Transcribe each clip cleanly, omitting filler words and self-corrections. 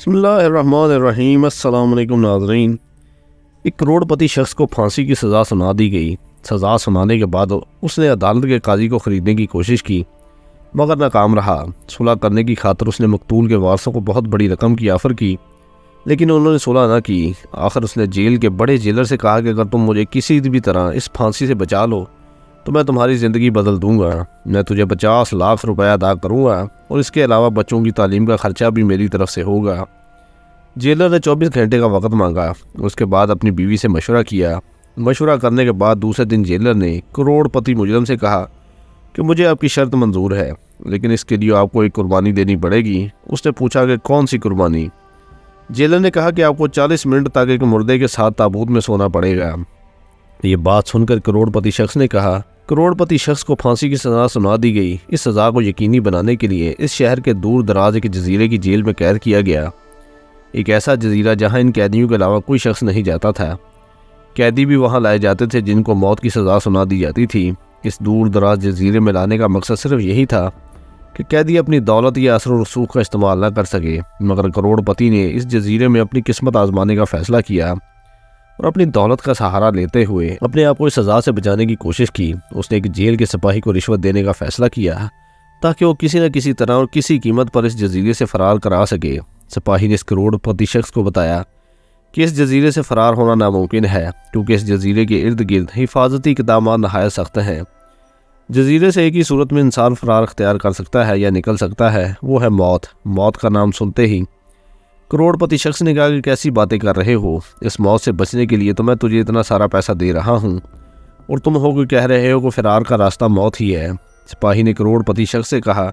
بسم اللہ الرحمن الرحیم۔ السلام علیکم ناظرین۔ ایک کروڑپتی شخص کو پھانسی کی سزا سنا دی گئی۔ سزا سنانے کے بعد اس نے عدالت کے قاضی کو خریدنے کی کوشش کی مگر ناکام رہا۔ صلح کرنے کی خاطر اس نے مقتول کے وارثوں کو بہت بڑی رقم کی آفر کی لیکن انہوں نے صلح نہ کی۔ آخر اس نے جیل کے بڑے جیلر سے کہا کہ اگر تم مجھے کسی بھی طرح اس پھانسی سے بچا لو تو میں تمہاری زندگی بدل دوں گا۔ میں تجھے 50 لاکھ روپے ادا کروں گا اور اس کے علاوہ بچوں کی تعلیم کا خرچہ بھی میری طرف سے ہوگا۔ جیلر نے 24 گھنٹے کا وقت مانگا۔ اس کے بعد اپنی بیوی سے مشورہ کیا۔ مشورہ کرنے کے بعد دوسرے دن جیلر نے کروڑپتی مجرم سے کہا کہ مجھے آپ کی شرط منظور ہے لیکن اس کے لیے آپ کو ایک قربانی دینی پڑے گی۔ اس نے پوچھا کہ کون سی قربانی؟ جیلر نے کہا کہ آپ کو 40 منٹ تک ایک مردے کے ساتھ تابوت میں سونا پڑے گا۔ یہ بات سن کر کروڑپتی شخص نے کہا کروڑپتی شخص کو پھانسی کی سزا سنا دی گئی۔ اس سزا کو یقینی بنانے کے لیے اس شہر کے دور دراز ایک جزیرے کی جیل میں قید کیا گیا۔ ایک ایسا جزیرہ جہاں ان قیدیوں کے علاوہ کوئی شخص نہیں جاتا تھا۔ قیدی بھی وہاں لائے جاتے تھے جن کو موت کی سزا سنا دی جاتی تھی۔ اس دور دراز جزیرے میں لانے کا مقصد صرف یہی تھا کہ قیدی اپنی دولت یا اثر و رسوخ کا استعمال نہ کر سکے۔ مگر کروڑپتی نے اس جزیرے میں اپنی قسمت آزمانے کا فیصلہ کیا اور اپنی دولت کا سہارا لیتے ہوئے اپنے آپ کو اس سزا سے بچانے کی کوشش کی۔ اس نے ایک جیل کے سپاہی کو رشوت دینے کا فیصلہ کیا تاکہ وہ کسی نہ کسی طرح اور کسی قیمت پر اس جزیرے سے فرار کرا سکے۔ سپاہی نے اس کروڑپتی شخص کو بتایا کہ اس جزیرے سے فرار ہونا ناممکن ہے کیونکہ اس جزیرے کے ارد گرد حفاظتی اقدامات نہایت سخت ہیں۔ جزیرے سے ایک ہی صورت میں انسان فرار اختیار کر سکتا ہے یا نکل سکتا ہے، وہ ہے موت۔ موت کا نام سنتے ہی کروڑپتی شخص نے کہا کہ کیسی باتیں کر رہے ہو؟ اس موت سے بچنے کے لیے تو میں تجھے اتنا سارا پیسہ دے رہا ہوں اور تم ہو کہ کہہ رہے ہو کہ فرار کا راستہ موت ہی ہے۔ سپاہی نے کروڑپتی شخص سے کہا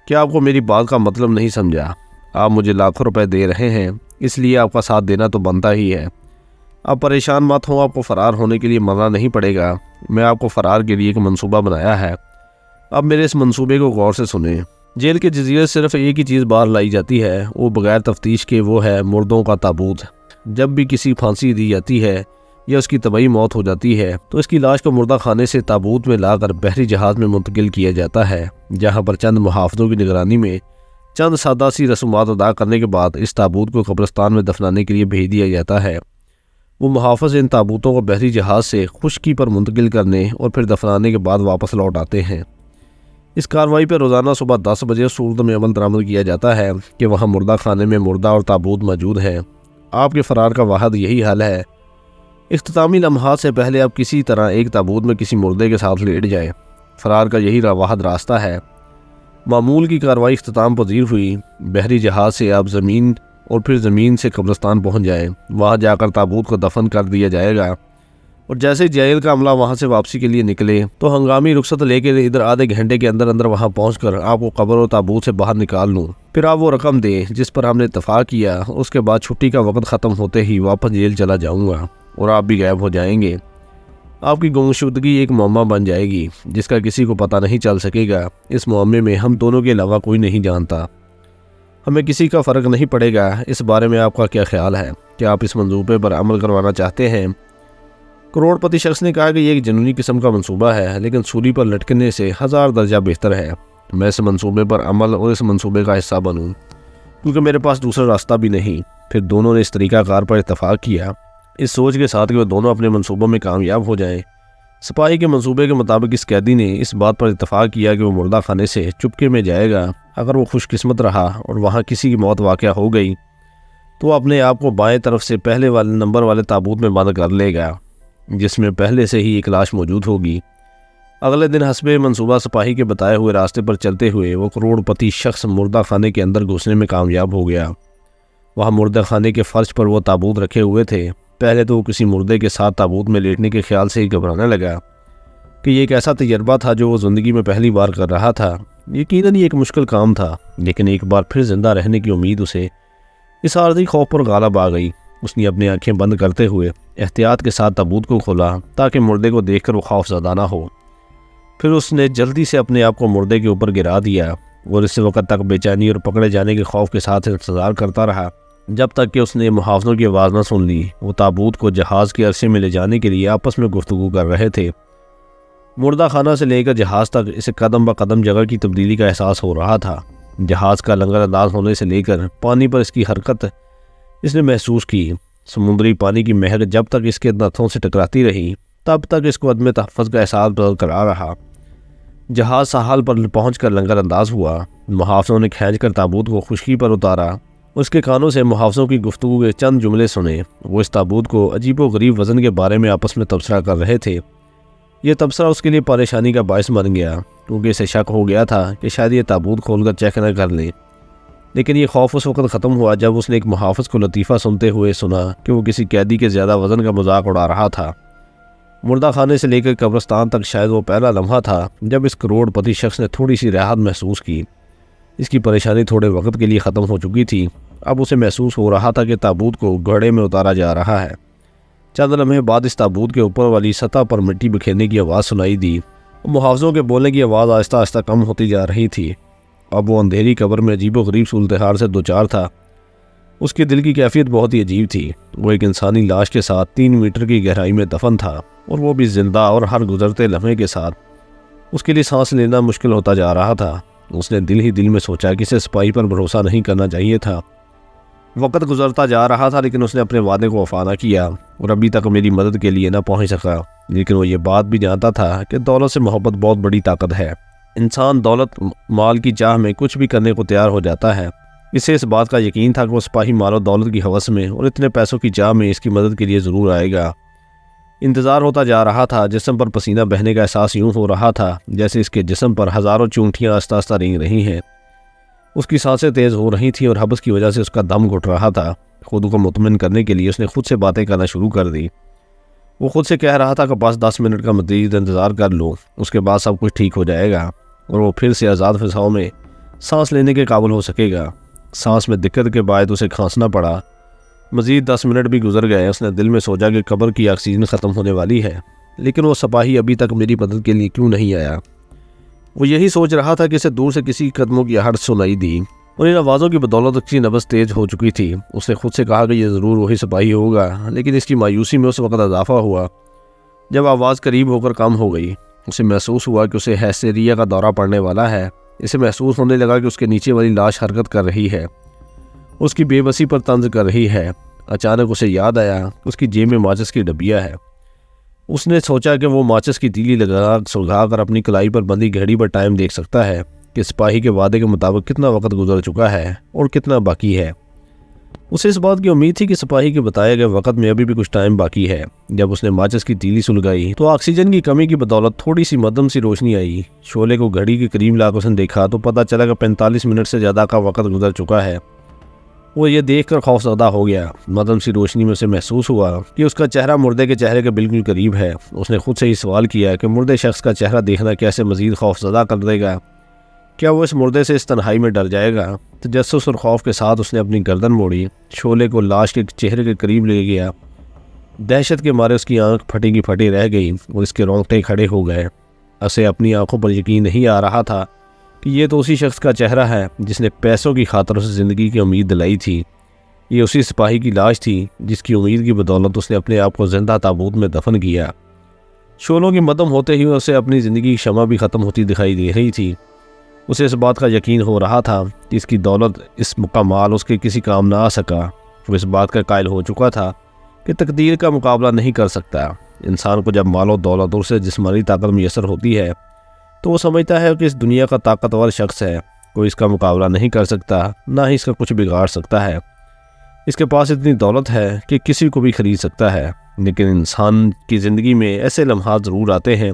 کہ آپ کو میری بات کا مطلب نہیں سمجھا۔ آپ مجھے لاکھوں روپے دے رہے ہیں اس لیے آپ کا ساتھ دینا تو بنتا ہی ہے۔ آپ پریشان مت ہوں، آپ کو فرار ہونے کے لیے مرنا نہیں پڑے گا۔ میں آپ کو فرار کے لیے ایک منصوبہ بنایا ہے۔ اب میرے اس منصوبے کو غور سے سنیں۔ جیل کے جزیرے سے صرف ایک ہی چیز باہر لائی جاتی ہے، وہ بغیر تفتیش کے، وہ ہے مردوں کا تابوت۔ جب بھی کسی پھانسی دی جاتی ہے یا اس کی طبعی موت ہو جاتی ہے تو اس کی لاش کو مردہ خانے سے تابوت میں لا کر بحری جہاز میں منتقل کیا جاتا ہے، جہاں پر چند محافظوں کی نگرانی میں چند سادہ سی رسومات ادا کرنے کے بعد اس تابوت کو قبرستان میں دفنانے کے لیے بھیج دیا جاتا ہے۔ وہ محافظ ان تابوتوں کو بحری جہاز سے خشکی پر منتقل کرنے اور پھر دفنانے کے بعد واپس لوٹ آتے ہیں۔ اس کارروائی پر روزانہ صبح 10 بجے صورت میں عمل درآمد کیا جاتا ہے کہ وہاں مردہ خانے میں مردہ اور تابوت موجود ہیں۔ آپ کے فرار کا واحد یہی حل ہے۔ اختتامی لمحات سے پہلے آپ کسی طرح ایک تابوت میں کسی مردے کے ساتھ لیٹ جائیں۔ فرار کا یہی واحد راستہ ہے۔ معمول کی کارروائی اختتام پذیر ہوئی۔ بحری جہاز سے آپ زمین اور پھر زمین سے قبرستان پہنچ جائیں۔ وہاں جا کر تابوت کو دفن کر دیا جائے گا اور جیسے جیل کا عملہ وہاں سے واپسی کے لیے نکلے تو ہنگامی رخصت لے کے ادھر آدھے گھنٹے کے اندر وہاں پہنچ کر آپ کو قبر اور تابوت سے باہر نکال لوں۔ پھر آپ وہ رقم دیں جس پر ہم نے اتفاق کیا۔ اس کے بعد چھٹی کا وقت ختم ہوتے ہی واپس جیل چلا جاؤں گا اور آپ بھی غائب ہو جائیں گے۔ آپ کی گمشدگی ایک معمہ بن جائے گی جس کا کسی کو پتہ نہیں چل سکے گا۔ اس معاملے میں ہم دونوں کے علاوہ کوئی نہیں جانتا۔ ہمیں کسی کا فرق نہیں پڑے گا۔ اس بارے میں آپ کا کیا خیال ہے؟ کیا آپ اس منصوبے پر عمل کروانا چاہتے ہیں؟ کروڑپتی شخص نے کہا کہ یہ ایک جنونی قسم کا منصوبہ ہے لیکن سولی پر لٹکنے سے 1000 درجہ بہتر ہے۔ میں اس منصوبے پر عمل اور اس منصوبے کا حصہ بنوں کیونکہ میرے پاس دوسرا راستہ بھی نہیں۔ پھر دونوں نے اس طریقہ کار پر اتفاق کیا، اس سوچ کے ساتھ کہ وہ دونوں اپنے منصوبوں میں کامیاب ہو جائیں۔ سپاہی کے منصوبے کے مطابق اس قیدی نے اس بات پر اتفاق کیا کہ وہ مردہ خانے سے چپکے میں جائے گا۔ اگر وہ خوش قسمت رہا اور وہاں کسی کی موت واقع ہو گئی تو وہ اپنے آپ کو بائیں طرف سے پہلے والے نمبر والے تابوت میں بند کر لے گا جس میں پہلے سے ہی ایک لاش موجود ہوگی۔ اگلے دن حسب منصوبہ سپاہی کے بتائے ہوئے راستے پر چلتے ہوئے وہ کروڑپتی شخص مردہ خانے کے اندر گھسنے میں کامیاب ہو گیا۔ وہاں مردہ خانے کے فرش پر وہ تابوت رکھے ہوئے تھے۔ پہلے تو وہ کسی مردے کے ساتھ تابوت میں لیٹنے کے خیال سے ہی گھبرانے لگا کہ یہ ایک ایسا تجربہ تھا جو وہ زندگی میں پہلی بار کر رہا تھا۔ یقیناً یہ ایک مشکل کام تھا لیکن ایک بار پھر زندہ رہنے کی امید اسے اس عارضی خوف پر غالب آ گئی۔ اس نے اپنی آنکھیں بند کرتے ہوئے احتیاط کے ساتھ تابوت کو کھولا تاکہ مردے کو دیکھ کر وہ خوف زدہ نہ ہو۔ پھر اس نے جلدی سے اپنے آپ کو مردے کے اوپر گرا دیا اور اس وقت تک بے چینی اور پکڑے جانے کے خوف کے ساتھ انتظار کرتا رہا جب تک کہ اس نے محافظوں کی آواز نہ سن لی۔ وہ تابوت کو جہاز کے عرصے میں لے جانے کے لیے آپس میں گفتگو کر رہے تھے۔ مردہ خانہ سے لے کر جہاز تک اسے قدم بہ قدم جگہ کی تبدیلی کا احساس ہو رہا تھا۔ جہاز کا لنگر انداز ہونے سے لے کر پانی پر اس کی حرکت اس نے محسوس کی۔ سمندری پانی کی مہک جب تک اس کے نتھوں سے ٹکراتی رہی تب تک اس کو عدم تحفظ کا احساس برقرار رہا۔ جہاز ساحل پر پہنچ کر لنگر انداز ہوا۔ محافظوں نے کھینچ کر تابوت کو خشکی پر اتارا۔ اس کے کانوں سے محافظوں کی گفتگو کے چند جملے سنے۔ وہ اس تابوت کو عجیب و غریب وزن کے بارے میں آپس میں تبصرہ کر رہے تھے۔ یہ تبصرہ اس کے لیے پریشانی کا باعث بن گیا، کیونکہ اسے شک ہو گیا تھا کہ شاید یہ تابوت کھول کر چیک نہ کر لیں۔ لیکن یہ خوف اس وقت ختم ہوا جب اس نے ایک محافظ کو لطیفہ سنتے ہوئے سنا کہ وہ کسی قیدی کے زیادہ وزن کا مذاق اڑا رہا تھا۔ مردہ خانے سے لے کر قبرستان تک شاید وہ پہلا لمحہ تھا جب اس کروڑ پتی شخص نے تھوڑی سی راحت محسوس کی۔ اس کی پریشانی تھوڑے وقت کے لیے ختم ہو چکی تھی۔ اب اسے محسوس ہو رہا تھا کہ تابوت کو گھڑے میں اتارا جا رہا ہے۔ چند لمحے بعد اس تابوت کے اوپر والی سطح پر مٹی بکھیرنے کی آواز سنائی دی۔ محافظوں کے بولنے کی آواز آہستہ آہستہ کم ہوتی جا رہی تھی۔ اب وہ اندھیری قبر میں عجیب و غریب صورتحال سے دوچار تھا۔ اس کے دل کی کیفیت بہت ہی عجیب تھی۔ وہ ایک انسانی لاش کے ساتھ 3 میٹر کی گہرائی میں دفن تھا، اور وہ بھی زندہ، اور ہر گزرتے لمحے کے ساتھ اس کے لیے سانس لینا مشکل ہوتا جا رہا تھا۔ اس نے دل ہی دل میں سوچا کہ اسے سپاہی پر بھروسہ نہیں کرنا چاہیے تھا۔ وقت گزرتا جا رہا تھا لیکن اس نے اپنے وعدے کو وفا نہ کیا، اور ابھی تک میری مدد کے لیے نہ پہنچ سکا۔ لیکن وہ یہ بات بھی جانتا تھا کہ دولت سے محبت بہت بڑی طاقت ہے۔ انسان دولت مال کی چاہ میں کچھ بھی کرنے کو تیار ہو جاتا ہے۔ اسے اس بات کا یقین تھا کہ وہ سپاہی مال و دولت کی ہوس میں اور اتنے پیسوں کی چاہ میں اس کی مدد کے لیے ضرور آئے گا۔ انتظار ہوتا جا رہا تھا۔ جسم پر پسینہ بہنے کا احساس یوں ہو رہا تھا جیسے اس کے جسم پر ہزاروں چونٹیاں آہستہ آہستہ رینگ رہی ہیں۔ اس کی سانسیں تیز ہو رہی تھیں اور حبس کی وجہ سے اس کا دم گھٹ رہا تھا۔ خود کو مطمئن کرنے کے لیے اس نے خود سے باتیں کرنا شروع کر دی۔ وہ خود سے کہہ رہا تھا کہ بس 10 منٹ کا مزید انتظار کر لو، اس کے بعد سب کچھ ٹھیک ہو جائے گا، اور وہ پھر سے آزاد فضاؤں میں سانس لینے کے قابل ہو سکے گا۔ سانس میں دقت کے باعث اسے کھانسنا پڑا۔ مزید 10 منٹ بھی گزر گئے۔ اس نے دل میں سوچا کہ قبر کی آکسیجن ختم ہونے والی ہے، لیکن وہ سپاہی ابھی تک میری مدد کے لیے کیوں نہیں آیا؟ وہ یہی سوچ رہا تھا کہ اسے دور سے کسی قدموں کی آہٹ سنائی دی، اور ان آوازوں کی بدولت اس کی نبض تیز ہو چکی تھی۔ اس نے خود سے کہا کہ یہ ضرور وہی سپاہی ہوگا، لیکن اس کی مایوسی میں اس وقت اضافہ ہوا جب آواز قریب ہو کر کم ہو گئی۔ اسے محسوس ہوا کہ اسے ہیسٹیریا کا دورہ پڑنے والا ہے۔ اسے محسوس ہونے لگا کہ اس کے نیچے والی لاش حرکت کر رہی ہے، اس کی بے بسی پر طنز کر رہی ہے۔ اچانک اسے یاد آیا کہ اس کی جیب میں ماچس کی ڈبیا ہے۔ اس نے سوچا کہ وہ ماچس کی تیلی سلگا کر اپنی کلائی پر بندی گھڑی پر ٹائم دیکھ سکتا ہے کہ سپاہی کے وعدے کے مطابق کتنا وقت گزر چکا ہے اور کتنا باقی ہے۔ اسے اس بات کی امید تھی کہ سپاہی کے بتائے گئے وقت میں ابھی بھی کچھ ٹائم باقی ہے۔ جب اس نے ماچس کی تیلی سلگائی تو آکسیجن کی کمی کی بدولت تھوڑی سی مدھم سی روشنی آئی۔ شعلے کو گھڑی کے قریب لا کر اس نے دیکھا تو پتہ چلا کہ 45 منٹ سے زیادہ کا وقت گزر چکا ہے۔ وہ یہ دیکھ کر خوف زدہ ہو گیا۔ مدھم سی روشنی میں اسے محسوس ہوا کہ اس کا چہرہ مردے کے چہرے کے بالکل قریب ہے۔ اس نے خود سے ہی سوال کیا کہ مردے شخص کا چہرہ دیکھنا کیسے مزید خوف زدہ کر دے گا؟ کیا وہ اس مردے سے اس تنہائی میں ڈر جائے گا؟ تجسس اور خوف کے ساتھ اس نے اپنی گردن موڑی، شعلے کو لاش کے چہرے کے قریب لے گیا۔ دہشت کے مارے اس کی آنکھ پھٹی کی پھٹی رہ گئی اور اس کے رونگٹے کھڑے ہو گئے۔ اسے اپنی آنکھوں پر یقین نہیں آ رہا تھا کہ یہ تو اسی شخص کا چہرہ ہے جس نے پیسوں کی خاطر اسے زندگی کی امید دلائی تھی۔ یہ اسی سپاہی کی لاش تھی جس کی امید کی بدولت اس نے اپنے آپ کو زندہ تابوت میں دفن کیا۔ شعلوں کی مدھم ہوتے ہی اسے اپنی زندگی کی شمع بھی ختم ہوتی دکھائی دے رہی تھی۔ اسے اس بات کا یقین ہو رہا تھا کہ اس کی دولت، اس مکمال اس کے کسی کام نہ آ سکا۔ وہ اس بات کا قائل ہو چکا تھا کہ تقدیر کا مقابلہ نہیں کر سکتا۔ انسان کو جب مال و دولت اور سے جسمانی طاقت میسر ہوتی ہے تو وہ سمجھتا ہے کہ اس دنیا کا طاقتور شخص ہے، کوئی اس کا مقابلہ نہیں کر سکتا، نہ ہی اس کا کچھ بگاڑ سکتا ہے۔ اس کے پاس اتنی دولت ہے کہ کسی کو بھی خرید سکتا ہے۔ لیکن انسان کی زندگی میں ایسے لمحات ضرور آتے ہیں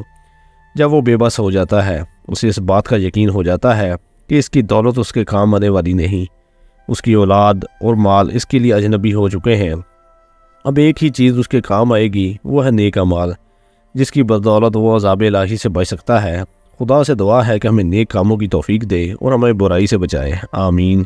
جب وہ بے بس ہو جاتا ہے۔ اسے اس بات کا یقین ہو جاتا ہے کہ اس کی دولت اس کے کام آنے والی نہیں، اس کی اولاد اور مال اس کے لیے اجنبی ہو چکے ہیں۔ اب ایک ہی چیز اس کے کام آئے گی، وہ ہے نیک اعمال، جس کی بدولت وہ عذاب الہی سے بچ سکتا ہے۔ خدا سے دعا ہے کہ ہمیں نیک کاموں کی توفیق دے اور ہمیں برائی سے بچائے، آمین۔